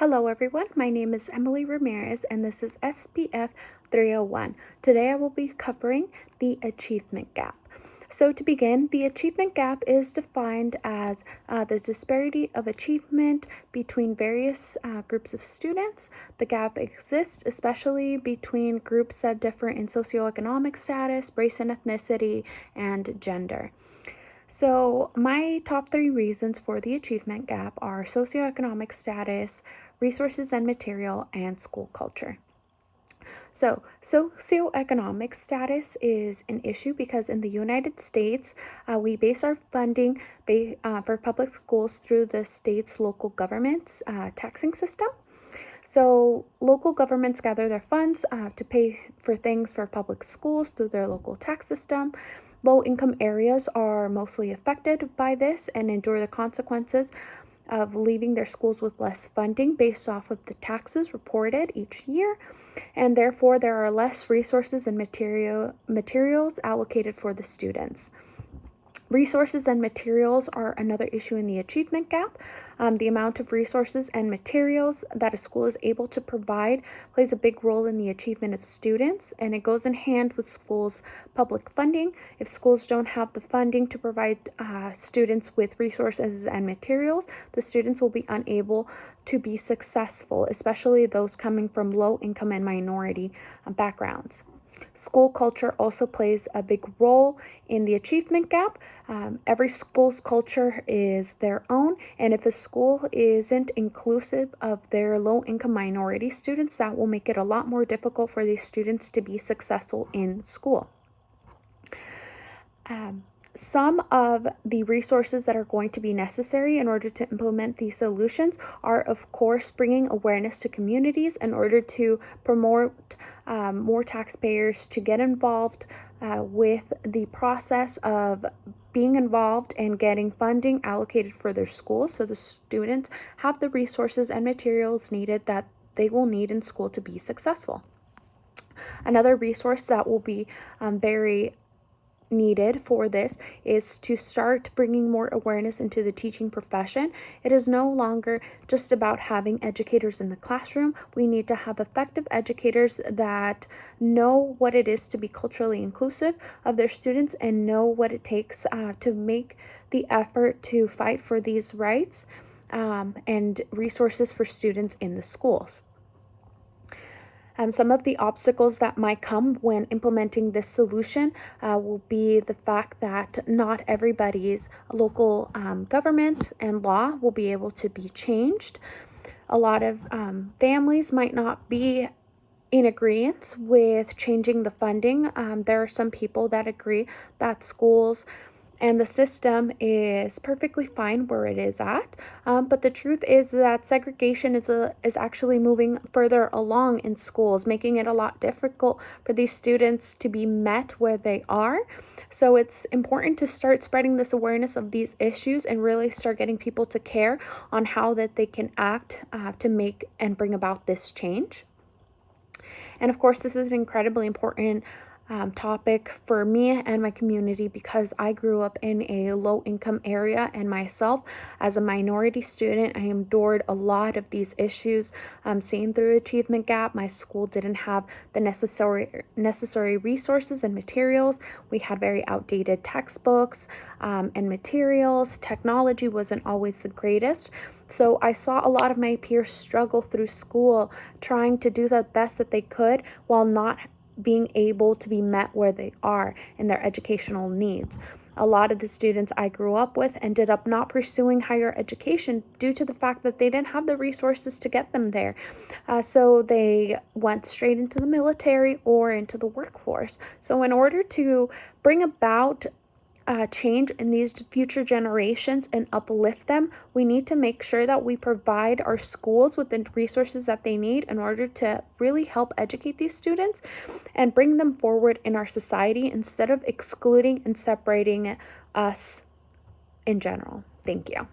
Hello everyone, my name is Emily Ramirez and this is SPF 301. Today I will be covering the achievement gap. So to begin, the achievement gap is defined as the disparity of achievement between various groups of students. The gap exists especially between groups that differ in socioeconomic status, race and ethnicity, and gender. So my top 3 reasons for the achievement gap are socioeconomic status, resources and material, and school culture. So socioeconomic status is an issue because in the United States, we base our funding for public schools through the state's local government's taxing system. So local governments gather their funds to pay for things for public schools through their local tax system. Low-income areas are mostly affected by this and endure the consequences of leaving their schools with less funding based off of the taxes reported each year, and therefore there are less resources and materials allocated for the students. Resources and materials are another issue in the achievement gap. The amount of resources and materials that a school is able to provide plays a big role in the achievement of students, and it goes in hand with schools' public funding. If schools don't have the funding to provide students with resources and materials, the students will be unable to be successful, especially those coming from low income and minority backgrounds. School culture also plays a big role in the achievement gap. Every school's culture is their own, and if a school isn't inclusive of their low-income minority students, that will make it a lot more difficult for these students to be successful in school. Some of the resources that are going to be necessary in order to implement these solutions are, of course, bringing awareness to communities in order to promote more taxpayers to get involved with the process of being involved and getting funding allocated for their schools, so the students have the resources and materials needed that they will need in school to be successful. Another resource that will be very needed for this is to start bringing more awareness into the teaching profession. It is no longer just about having educators in the classroom. We need to have effective educators that know what it is to be culturally inclusive of their students and know what it takes to make the effort to fight for these rights and resources for students in the schools. Some of the obstacles that might come when implementing this solution will be the fact that not everybody's local government and law will be able to be changed. A lot of families might not be in agreement with changing the funding. There are some people that agree that schools and the system is perfectly fine where it is at. But the truth is that segregation is actually moving further along in schools, making it a lot difficult for these students to be met where they are. So it's important to start spreading this awareness of these issues and really start getting people to care on how that they can act to make and bring about this change. And of course, this is an incredibly important topic for me and my community because I grew up in a low-income area, and myself as a minority student, I endured a lot of these issues. Seeing through achievement gap, my school didn't have the necessary resources and materials. We had very outdated textbooks and materials. Technology wasn't always the greatest. So I saw a lot of my peers struggle through school, trying to do the best that they could while not being able to be met where they are in their educational needs. A lot of the students I grew up with ended up not pursuing higher education due to the fact that they didn't have the resources to get them there. So they went straight into the military or into the workforce. So in order to bring about change in these future generations and uplift them, we need to make sure that we provide our schools with the resources that they need in order to really help educate these students and bring them forward in our society instead of excluding and separating us in general. Thank you.